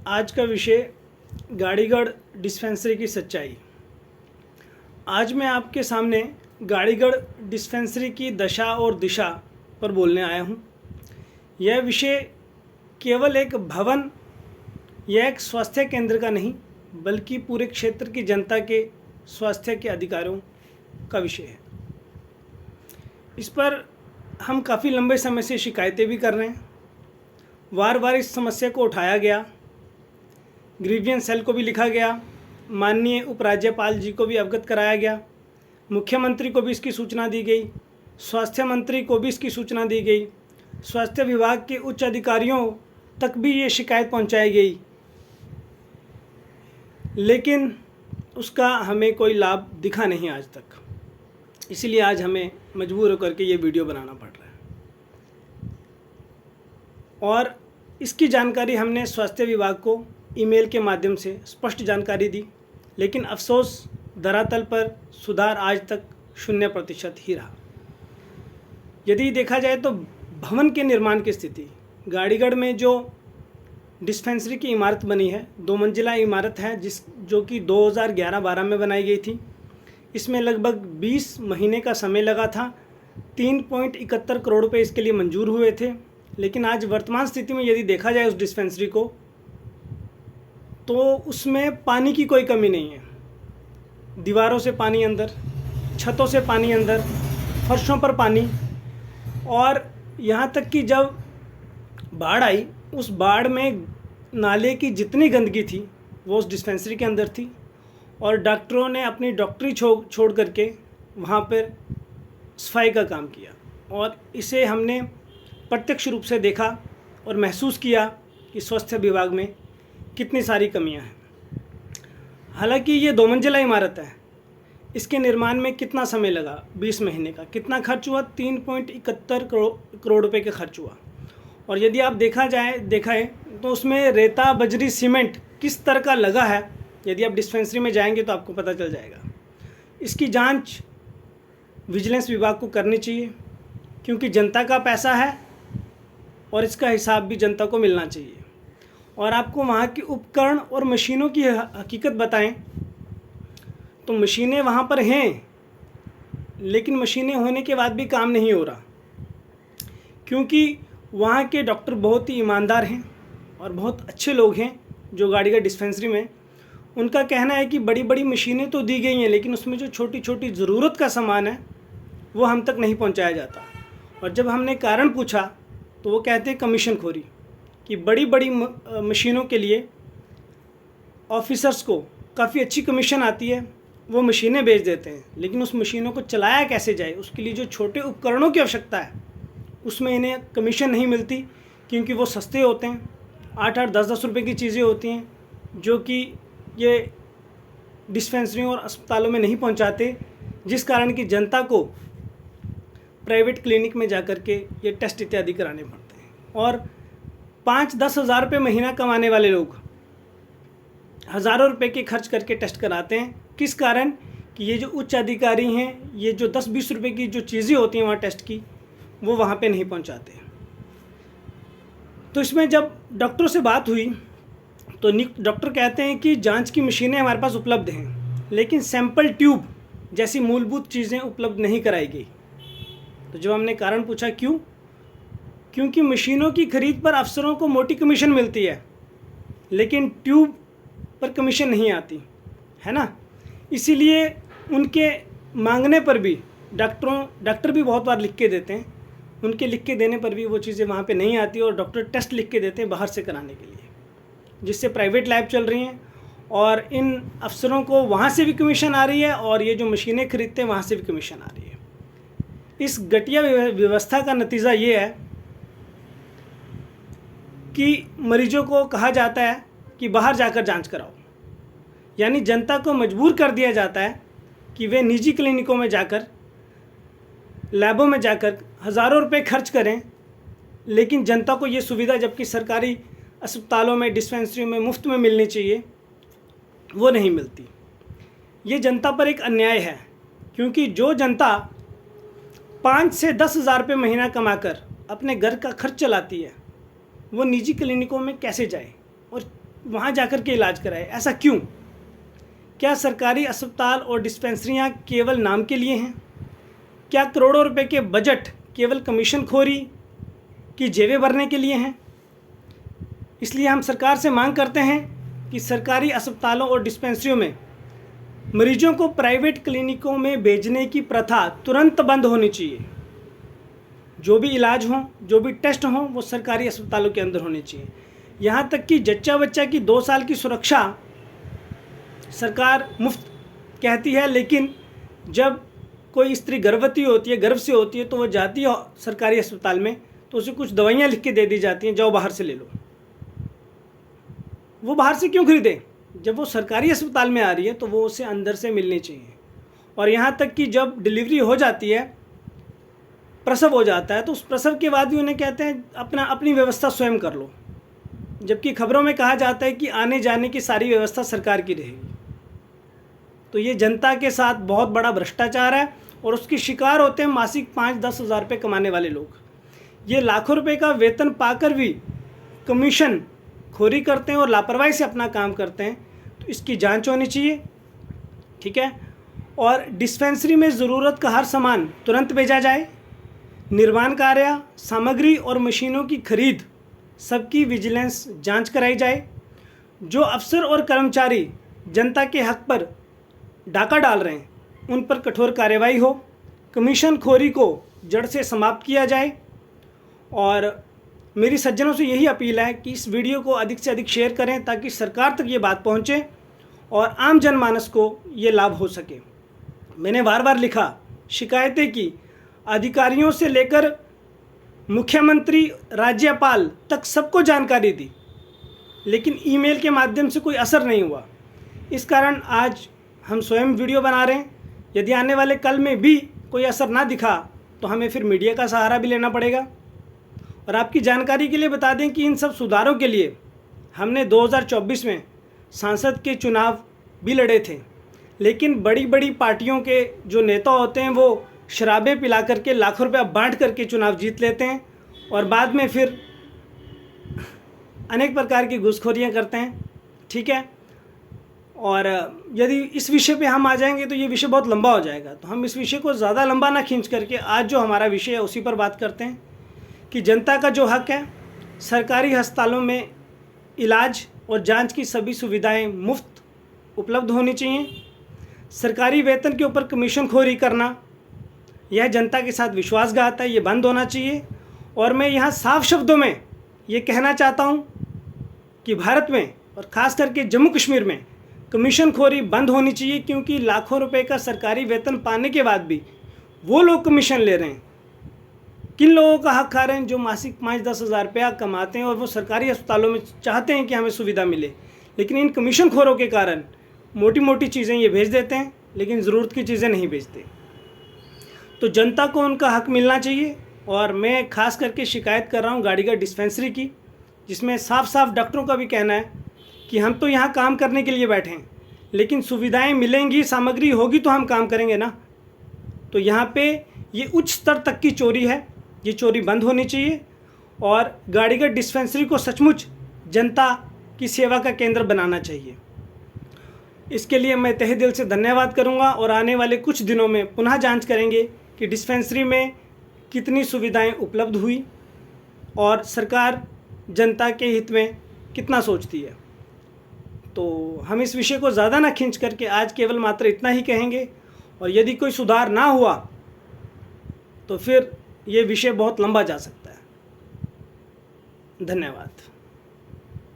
आज का विषय गाड़ीगढ़ डिस्पेंसरी की सच्चाई। आज मैं आपके सामने गाड़ीगढ़ डिस्पेंसरी की दशा और दिशा पर बोलने आया हूँ। यह विषय केवल एक भवन या एक स्वास्थ्य केंद्र का नहीं, बल्कि पूरे क्षेत्र की जनता के स्वास्थ्य के अधिकारों का विषय है। इस पर हम काफ़ी लंबे समय से शिकायतें भी कर रहे हैं। बार बार इस समस्या को उठाया गया, ग्रीवियंस सेल को भी लिखा गया, माननीय उपराज्यपाल जी को भी अवगत कराया गया, मुख्यमंत्री को भी इसकी सूचना दी गई, स्वास्थ्य मंत्री को भी इसकी सूचना दी गई, स्वास्थ्य विभाग के उच्च अधिकारियों तक भी ये शिकायत पहुंचाई गई, लेकिन उसका हमें कोई लाभ दिखा नहीं आज तक। इसीलिए आज हमें मजबूर होकर के ये वीडियो बनाना पड़ रहा है। और इसकी जानकारी हमने स्वास्थ्य विभाग को ईमेल के माध्यम से स्पष्ट जानकारी दी, लेकिन अफसोस धरातल पर सुधार आज तक 0% ही रहा। यदि देखा जाए तो भवन के निर्माण की स्थिति, गाड़ीगढ़ में जो डिस्पेंसरी की इमारत बनी है, 2 मंजिला इमारत है जो कि 2011-12 में बनाई गई थी। इसमें लगभग 20 महीने का समय लगा था। 3.71 करोड़ रुपये इसके लिए मंजूर हुए थे। लेकिन आज वर्तमान स्थिति में यदि देखा जाए उस डिस्पेंसरी को, तो उसमें पानी की कोई कमी नहीं है। दीवारों से पानी अंदर, छतों से पानी अंदर, फर्शों पर पानी, और यहाँ तक कि जब बाढ़ आई, उस बाढ़ में नाले की जितनी गंदगी थी वो उस डिस्पेंसरी के अंदर थी। और डॉक्टरों ने अपनी डॉक्टरी छोड़ करके वहाँ पर सफाई का काम किया, और इसे हमने प्रत्यक्ष रूप से देखा और महसूस किया कि स्वास्थ्य विभाग में कितनी सारी कमियां हैं। हालांकि ये 2 मंजिला इमारत है, इसके निर्माण में कितना समय लगा? 20 महीने का। कितना खर्च हुआ? 3.71 करोड़ रुपए का खर्च हुआ। और यदि आप देखा है तो उसमें रेता, बजरी, सीमेंट किस तरह का लगा है, यदि आप डिस्पेंसरी में जाएंगे तो आपको पता चल जाएगा। इसकी जांच विजिलेंस विभाग को करनी चाहिए, क्योंकि जनता का पैसा है और इसका हिसाब भी जनता को मिलना चाहिए। और आपको वहाँ के उपकरण और मशीनों की हकीकत बताएं तो मशीनें वहाँ पर हैं, लेकिन मशीनें होने के बाद भी काम नहीं हो रहा, क्योंकि वहाँ के डॉक्टर बहुत ही ईमानदार हैं और बहुत अच्छे लोग हैं। जो गाड़ीगढ़ डिस्पेंसरी में, उनका कहना है कि बड़ी बड़ी मशीनें तो दी गई हैं, लेकिन उसमें जो छोटी छोटी ज़रूरत का सामान है वो हम तक नहीं पहुँचाया जाता। और जब हमने कारण पूछा तो वो कहते हैं कमीशन खोरी, कि बड़ी बड़ी मशीनों के लिए ऑफिसर्स को काफ़ी अच्छी कमीशन आती है, वो मशीनें बेच देते हैं, लेकिन उस मशीनों को चलाया कैसे जाए, उसके लिए जो छोटे उपकरणों की आवश्यकता है उसमें इन्हें कमीशन नहीं मिलती, क्योंकि वो सस्ते होते हैं। 8-8, 10-10 रुपये की चीज़ें होती हैं, जो कि ये डिस्पेंसरियों और अस्पतालों में नहीं पहुंचाते, जिस कारण की जनता को प्राइवेट क्लिनिक में जाकर के ये टेस्ट इत्यादि कराने पड़ते हैं। और 5-10 हज़ार रुपये महीना कमाने वाले लोग हज़ारों रुपए के खर्च करके टेस्ट कराते हैं। किस कारण? कि ये जो उच्च अधिकारी हैं, ये जो 10-20 रुपये की जो चीज़ें होती हैं वहाँ टेस्ट की, वो वहाँ पे नहीं पहुँचाते। तो इसमें जब डॉक्टरों से बात हुई तो डॉक्टर कहते हैं कि जांच की मशीनें हमारे पास उपलब्ध हैं, लेकिन सैंपल ट्यूब जैसी मूलभूत चीज़ें उपलब्ध नहीं कराई गई। तो जब हमने कारण पूछा क्यों, क्योंकि मशीनों की खरीद पर अफसरों को मोटी कमीशन मिलती है, लेकिन ट्यूब पर कमीशन नहीं आती है ना। इसीलिए उनके मांगने पर भी डॉक्टर भी बहुत बार लिख के देते हैं, उनके लिख के देने पर भी वो चीज़ें वहाँ पे नहीं आती, और डॉक्टर टेस्ट लिख के देते हैं बाहर से कराने के लिए, जिससे प्राइवेट लैब चल रही हैं और इन अफसरों को वहाँ से भी कमीशन आ रही है, और ये जो मशीनें खरीदते हैं वहाँ से भी कमीशन आ रही है। इस घटिया व्यवस्था का नतीजा ये है कि मरीजों को कहा जाता है कि बाहर जाकर जांच कराओ, यानी जनता को मजबूर कर दिया जाता है कि वे निजी क्लिनिकों में जाकर, लैबों में जाकर हज़ारों रुपए खर्च करें, लेकिन जनता को ये सुविधा जबकि सरकारी अस्पतालों में, डिस्पेंसरियों में मुफ्त में मिलनी चाहिए, वो नहीं मिलती। ये जनता पर एक अन्याय है, क्योंकि जो जनता 5 से 10 हज़ार रुपये महीना कमाकर अपने घर का खर्च चलाती है, वो निजी क्लिनिकों में कैसे जाए? और वहाँ जाकर के इलाज कराए। ऐसा क्यों? क्या सरकारी अस्पताल और डिस्पेंसरियाँ केवल नाम के लिए हैं? क्या करोड़ों रुपए के बजट केवल कमीशन खोरी की जेबें भरने के लिए हैं? इसलिए हम सरकार से मांग करते हैं कि सरकारी अस्पतालों और डिस्पेंसरियों में मरीजों को प्राइवेट क्लिनिकों में भेजने की प्रथा तुरंत बंद होनी चाहिए। जो भी इलाज हो, जो भी टेस्ट हो, वो सरकारी अस्पतालों के अंदर होने चाहिए। यहाँ तक कि जच्चा बच्चा की 2 साल की सुरक्षा सरकार मुफ्त कहती है, लेकिन जब कोई स्त्री गर्भवती होती है, गर्भ से होती है, तो वो जाती है सरकारी अस्पताल में, तो उसे कुछ दवाइयाँ लिख के दे दी जाती हैं, जाओ बाहर से ले लो। वो बाहर से क्यों खरीदे? जब वो सरकारी अस्पताल में आ रही है तो वो उसे अंदर से मिलनी चाहिए। और यहाँ तक कि जब डिलीवरी हो जाती है, प्रसव हो जाता है, तो उस प्रसव के बाद भी उन्हें कहते हैं अपनी व्यवस्था स्वयं कर लो, जबकि खबरों में कहा जाता है कि आने जाने की सारी व्यवस्था सरकार की रहेगी। तो ये जनता के साथ बहुत बड़ा भ्रष्टाचार है और उसकी शिकार होते हैं मासिक 5-10 हज़ार रुपये कमाने वाले लोग। ये लाखों रुपए का वेतन पाकर भी कमीशन खोरी करते हैं और लापरवाही से अपना काम करते हैं। तो इसकी जांच होनी चाहिए, ठीक है। और डिस्पेंसरी में ज़रूरत का हर सामान तुरंत भेजा जाए। निर्माण कार्य, सामग्री और मशीनों की खरीद सबकी विजिलेंस जांच कराई जाए। जो अफसर और कर्मचारी जनता के हक पर डाका डाल रहे हैं, उन पर कठोर कार्रवाई हो। कमीशन खोरी को जड़ से समाप्त किया जाए। और मेरी सज्जनों से यही अपील है कि इस वीडियो को अधिक से अधिक शेयर करें ताकि सरकार तक ये बात पहुंचे और आम जनमानस को ये लाभ हो सके। मैंने बार बार लिखा, शिकायतें की, अधिकारियों से लेकर मुख्यमंत्री, राज्यपाल तक सबको जानकारी दी, लेकिन ईमेल के माध्यम से कोई असर नहीं हुआ। इस कारण आज हम स्वयं वीडियो बना रहे हैं। यदि आने वाले कल में भी कोई असर ना दिखा तो हमें फिर मीडिया का सहारा भी लेना पड़ेगा। और आपकी जानकारी के लिए बता दें कि इन सब सुधारों के लिए हमने 2024 में सांसद के चुनाव भी लड़े थे, लेकिन बड़ी बड़ी पार्टियों के जो नेता होते हैं वो शराबें पिला करके लाखों रुपया बांट करके चुनाव जीत लेते हैं और बाद में फिर अनेक प्रकार की घूसखोरियाँ करते हैं, ठीक है। और यदि इस विषय पे हम आ जाएंगे तो ये विषय बहुत लंबा हो जाएगा, तो हम इस विषय को ज़्यादा लंबा ना खींच करके आज जो हमारा विषय है उसी पर बात करते हैं कि जनता का जो हक है, सरकारी अस्पतालों में इलाज और जांच की सभी सुविधाएं मुफ्त उपलब्ध होनी चाहिए। सरकारी वेतन के ऊपर कमीशन खोरी करना, यह जनता के साथ विश्वासघात है, ये बंद होना चाहिए। और मैं यहाँ साफ शब्दों में ये कहना चाहता हूँ कि भारत में और ख़ास करके जम्मू कश्मीर में कमीशन खोरी बंद होनी चाहिए, क्योंकि लाखों रुपए का सरकारी वेतन पाने के बाद भी वो लोग कमीशन ले रहे हैं। किन लोगों का हक खा रहे हैं? जो मासिक 5-10 हज़ार रुपया कमाते हैं और वो सरकारी अस्पतालों में चाहते हैं कि हमें सुविधा मिले, लेकिन इन कमीशन खोरों के कारण मोटी मोटी चीज़ें ये भेज देते हैं, लेकिन ज़रूरत की चीज़ें नहीं भेजते। तो जनता को उनका हक मिलना चाहिए। और मैं खास करके शिकायत कर रहा हूँ गाड़ीगढ़ डिस्पेंसरी की, जिसमें साफ साफ डॉक्टरों का भी कहना है कि हम तो यहाँ काम करने के लिए बैठे हैं, लेकिन सुविधाएं मिलेंगी, सामग्री होगी तो हम काम करेंगे ना। तो यहाँ पे ये उच्च स्तर तक की चोरी है, ये चोरी बंद होनी चाहिए। और गाड़ीगढ़ डिस्पेंसरी को सचमुच जनता की सेवा का केंद्र बनाना चाहिए। इसके लिए मैं तहे दिल से धन्यवाद करूँगा और आने वाले कुछ दिनों में पुनः जांच करेंगे कि डिस्पेंसरी में कितनी सुविधाएं उपलब्ध हुई और सरकार जनता के हित में कितना सोचती है। तो हम इस विषय को ज़्यादा ना खींच करके आज केवल मात्र इतना ही कहेंगे, और यदि कोई सुधार ना हुआ तो फिर ये विषय बहुत लंबा जा सकता है। धन्यवाद।